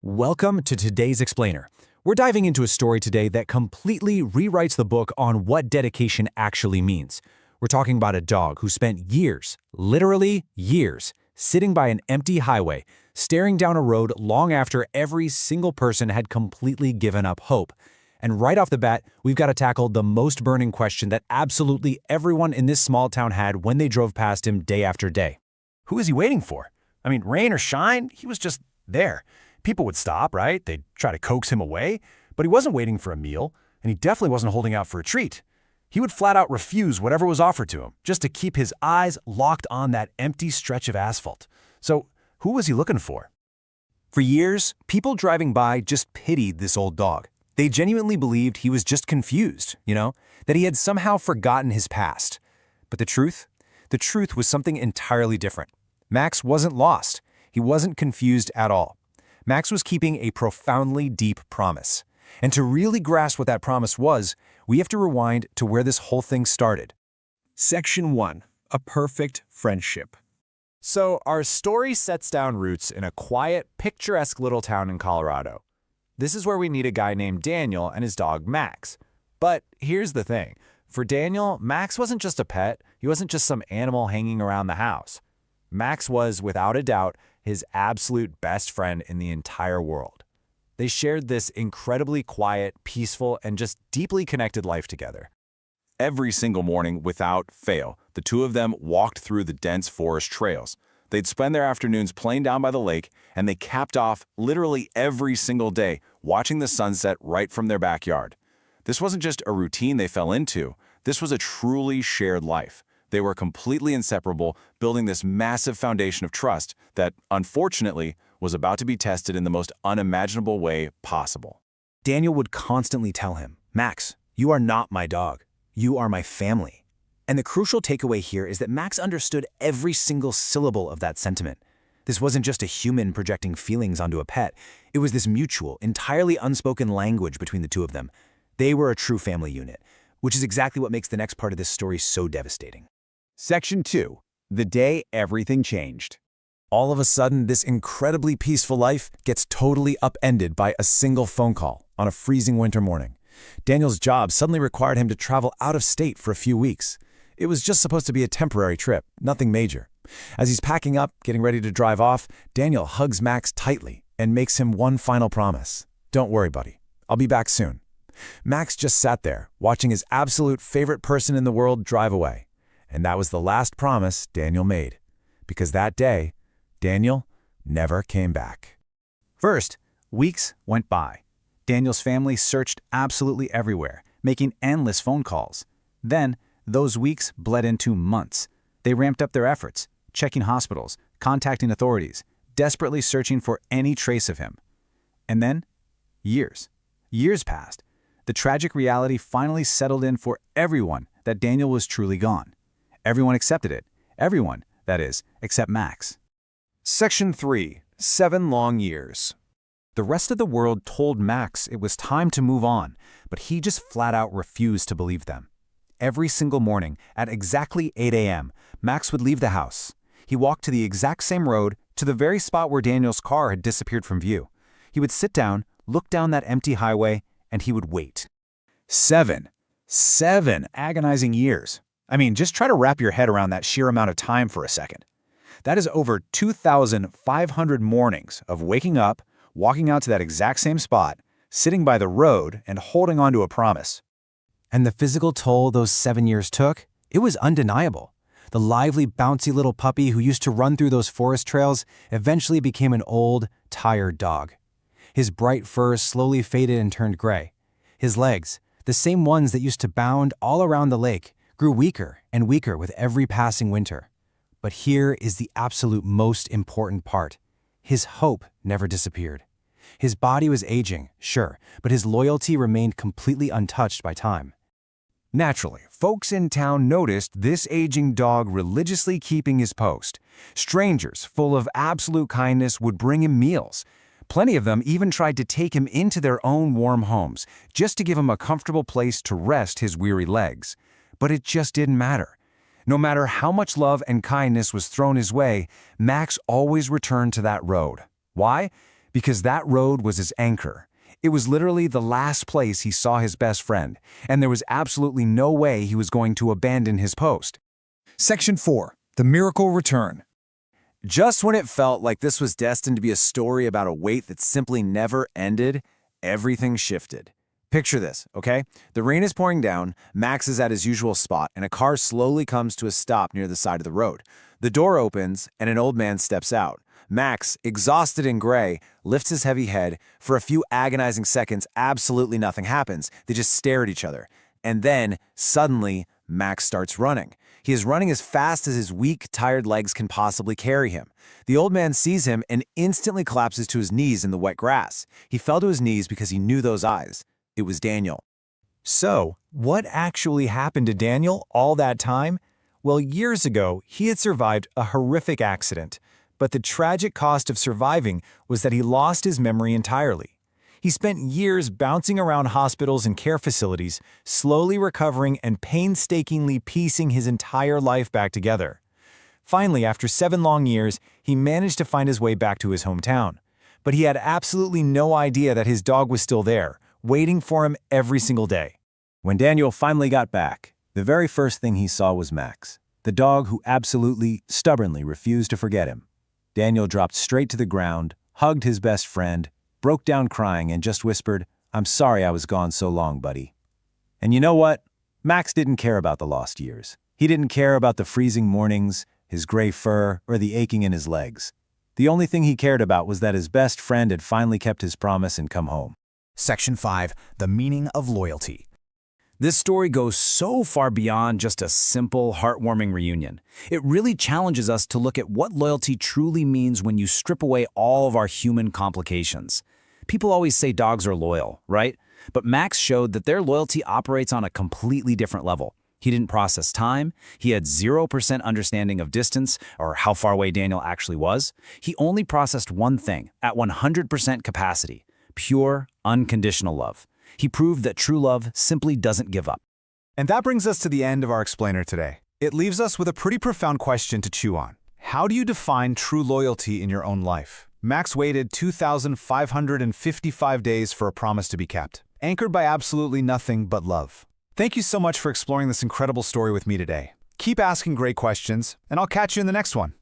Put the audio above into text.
Welcome to today's Explainer. We're diving into a story today that completely rewrites the book on what dedication actually means. We're talking about a dog who spent years, literally years, sitting by an empty highway, staring down a road long after every single person had completely given up hope. And right off the bat, we've got to tackle the most burning question that absolutely everyone in this small town had when they drove past him day after day. Who is he waiting for? I mean, rain or shine, he was just there. People would stop, right? They'd try to coax him away, but he wasn't waiting for a meal, and he definitely wasn't holding out for a treat. He would flat out refuse whatever was offered to him, just to keep his eyes locked on that empty stretch of asphalt. So, who was he looking for? For years, people driving by just pitied this old dog. They genuinely believed he was just confused, that he had somehow forgotten his past. But the truth was something entirely different. Max wasn't lost. He wasn't confused at all. Max was keeping a profoundly deep promise. And to really grasp what that promise was, we have to rewind to where this whole thing started. Section 1. A perfect friendship. So, our story sets down roots in a quiet, picturesque little town in Colorado. This is where we meet a guy named Daniel and his dog Max. But here's the thing. For Daniel, Max wasn't just a pet. He wasn't just some animal hanging around the house. Max was, without a doubt, his absolute best friend in the entire world. They shared this incredibly quiet, peaceful, and just deeply connected life together. Every single morning, without fail, the two of them walked through the dense forest trails. They'd spend their afternoons playing down by the lake, and they capped off literally every single day watching the sunset right from their backyard. This wasn't just a routine they fell into. This was a truly shared life. They were completely inseparable, building this massive foundation of trust that, unfortunately, was about to be tested in the most unimaginable way possible. Daniel would constantly tell him, "Max, you are not my dog. You are my family." And the crucial takeaway here is that Max understood every single syllable of that sentiment. This wasn't just a human projecting feelings onto a pet. It was this mutual, entirely unspoken language between the two of them. They were a true family unit, which is exactly what makes the next part of this story so devastating. Section 2. The day everything changed. All of a sudden, this incredibly peaceful life gets totally upended by a single phone call on a freezing winter morning. Daniel's job suddenly required him to travel out of state for a few weeks. It was just supposed to be a temporary trip, nothing major. As he's packing up, getting ready to drive off, Daniel hugs Max tightly and makes him one final promise. "Don't worry, buddy. I'll be back soon." Max just sat there, watching his absolute favorite person in the world drive away. And that was the last promise Daniel made. Because that day, Daniel never came back. First, weeks went by. Daniel's family searched absolutely everywhere, making endless phone calls. Then, those weeks bled into months. They ramped up their efforts, checking hospitals, contacting authorities, desperately searching for any trace of him. And then, years passed. The tragic reality finally settled in for everyone that Daniel was truly gone. Everyone accepted it. Everyone, that is, except Max. Section 3. 7 long years. The rest of the world told Max it was time to move on, but he just flat out refused to believe them. Every single morning, at exactly 8 a.m., Max would leave the house. He walked to the exact same road, to the very spot where Daniel's car had disappeared from view. He would sit down, look down that empty highway, and he would wait. 7 agonizing years. I mean, just try to wrap your head around that sheer amount of time for a second. That is over 2,500 mornings of waking up, walking out to that exact same spot, sitting by the road, and holding on to a promise. And the physical toll those 7 years took, it was undeniable. The lively, bouncy little puppy who used to run through those forest trails eventually became an old, tired dog. His bright fur slowly faded and turned gray. His legs, the same ones that used to bound all around the lake, grew weaker and weaker with every passing winter. But here is the absolute most important part. His hope never disappeared. His body was aging, sure, but his loyalty remained completely untouched by time. Naturally, folks in town noticed this aging dog religiously keeping his post. Strangers, full of absolute kindness, would bring him meals. Plenty of them even tried to take him into their own warm homes, just to give him a comfortable place to rest his weary legs. But it just didn't matter. No matter how much love and kindness was thrown his way, Max always returned to that road. Why? Because that road was his anchor. It was literally the last place he saw his best friend, and there was absolutely no way he was going to abandon his post. Section 4. The Miracle Return. Just when it felt like this was destined to be a story about a wait that simply never ended, everything shifted. Picture this, okay? The rain is pouring down, Max is at his usual spot, and a car slowly comes to a stop near the side of the road. The door opens, and an old man steps out. Max, exhausted and gray, lifts his heavy head. For a few agonizing seconds, absolutely nothing happens. They just stare at each other. And then, suddenly, Max starts running. He is running as fast as his weak, tired legs can possibly carry him. The old man sees him and instantly collapses to his knees in the wet grass. He fell to his knees because he knew those eyes. It was Daniel. So, what actually happened to Daniel all that time? Well, years ago, he had survived a horrific accident, but the tragic cost of surviving was that he lost his memory entirely. He spent years bouncing around hospitals and care facilities, slowly recovering and painstakingly piecing his entire life back together. Finally, after 7 long years, he managed to find his way back to his hometown. But he had absolutely no idea that his dog was still there, waiting for him every single day. When Daniel finally got back, the very first thing he saw was Max, the dog who absolutely, stubbornly refused to forget him. Daniel dropped straight to the ground, hugged his best friend, broke down crying, and just whispered, "I'm sorry I was gone so long, buddy." And you know what? Max didn't care about the lost years. He didn't care about the freezing mornings, his gray fur, or the aching in his legs. The only thing he cared about was that his best friend had finally kept his promise and come home. Section 5. The Meaning of Loyalty. This story goes so far beyond just a simple, heartwarming reunion. It really challenges us to look at what loyalty truly means when you strip away all of our human complications. People always say dogs are loyal, right? But Max showed that their loyalty operates on a completely different level. He didn't process time. He had 0% understanding of distance or how far away Daniel actually was. He only processed one thing at 100% capacity: pure, unconditional love. He proved that true love simply doesn't give up. And that brings us to the end of our explainer today. It leaves us with a pretty profound question to chew on. How do you define true loyalty in your own life? Max waited 2,555 days for a promise to be kept, anchored by absolutely nothing but love. Thank you so much for exploring this incredible story with me today. Keep asking great questions, and I'll catch you in the next one.